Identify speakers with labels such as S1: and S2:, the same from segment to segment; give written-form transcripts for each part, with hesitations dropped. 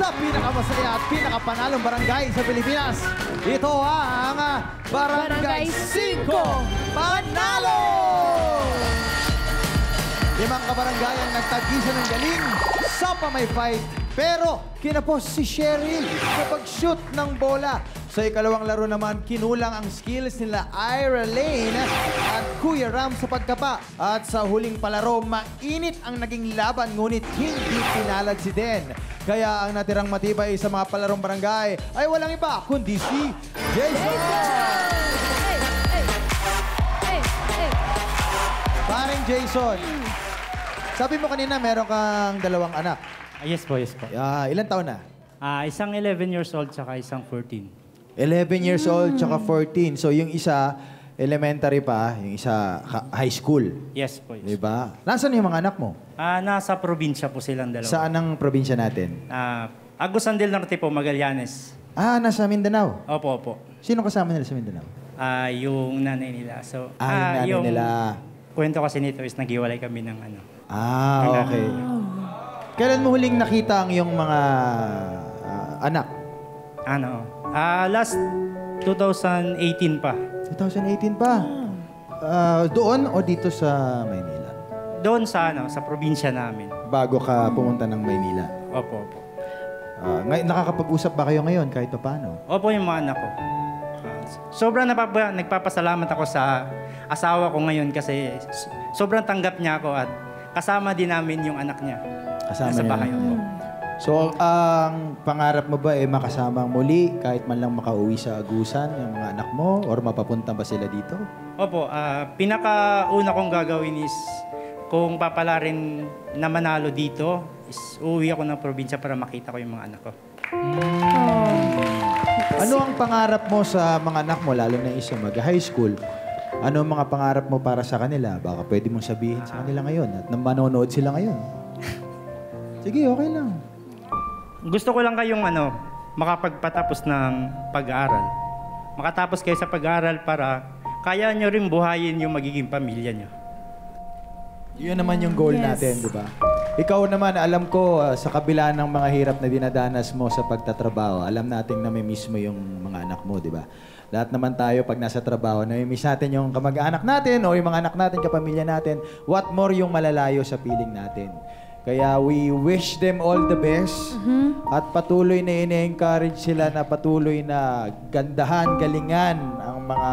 S1: sa pinakamasaya at pinakapanalong barangay sa Pilipinas. Ito ang Barangay 5 Panalo! 5 kabarangay ang nagtagisa ng galing sa pamay-fight. Pero kinapos si Cheryl sa pag-shoot ng bola. Sa ikalawang laro naman, kinulang ang skills nila Ira Lane at Kuya Ram sa pagkapa. At sa huling palaro, mainit ang naging laban ngunit hindi pinalad si Den. Kaya ang natirang matibay sa mga palarong barangay ay walang iba kundi si Jason! Paring Jason, sabi mo kanina meron kang 2 anak.
S2: Yes po, yes po.
S1: Ilan taon na?
S2: Isang 11 years old tsaka isang 14.
S1: 11 years old tsaka 14. So yung isa, elementary pa, yung isa high school.
S2: Yes po, yes.
S1: Diba? Nasaan yung mga anak mo?
S2: Nasa probinsya po silang dalawa.
S1: Saan ang probinsya natin?
S2: Agusan del Norte po, Magallanes.
S1: Nasa Mindanao.
S2: Opo, opo.
S1: Sino kasama nila sa Mindanao?
S2: Yung nanay nila. So,
S1: yung nanay nila.
S2: Kwento kasi nito is naghiwalay kami ng ano.
S1: Okay. Kailan mo huling nakita ang iyong mga anak?
S2: Last 2018 pa.
S1: 2018 pa? Doon o dito sa Maynila?
S2: Doon sa probinsya namin.
S1: Bago ka pumunta ng Maynila?
S2: Opo, opo.
S1: Nakakapag-usap ba kayo ngayon kahit pa paano?
S2: Opo, yung mga anak ko. Sobrang nagpapasalamat ako sa asawa ko ngayon kasi sobrang tanggap niya ako at kasama din namin yung anak niya.
S1: Kasama
S2: sa
S1: niya.
S2: bahay.
S1: So, ang pangarap mo ba makasamang muli kahit man lang makauwi sa Agusan yung mga anak mo or mapapunta ba sila dito?
S2: Opo, pinakauna kong gagawin is kung papalarin na manalo dito is uuwi ako ng probinsya para makita ko yung mga anak ko.
S1: Ano ang pangarap mo sa mga anak mo, lalo na isa mag-high school? Ano ang mga pangarap mo para sa kanila? Baka pwede mong sabihin sa kanila ngayon at manonood sila ngayon. Sige, okay lang.
S2: Gusto ko lang kayong makapagpatapos ng pag-aaral. Makatapos kayo sa pag-aaral para kaya nyo rin buhayin yung magiging pamilya nyo.
S1: Yun naman yung goal natin, di ba? Ikaw naman, alam ko, sa kabila ng mga hirap na dinadanas mo sa pagtatrabaho, alam natin na may miss mo yung mga anak mo, di ba? Lahat naman tayo, pag nasa trabaho, na-miss natin yung kamag-anak natin o yung mga anak natin, kapamilya natin. What more yung malalayo sa piling natin. Kaya we wish them all the best at patuloy na ine-encourage sila na patuloy na gandahan, galingan ang mga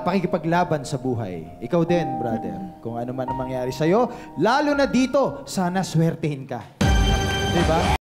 S1: pakikipaglaban sa buhay. Ikaw din, brother. Kung ano man ang mangyari sa'yo, lalo na dito, sana swertehin ka. Diba?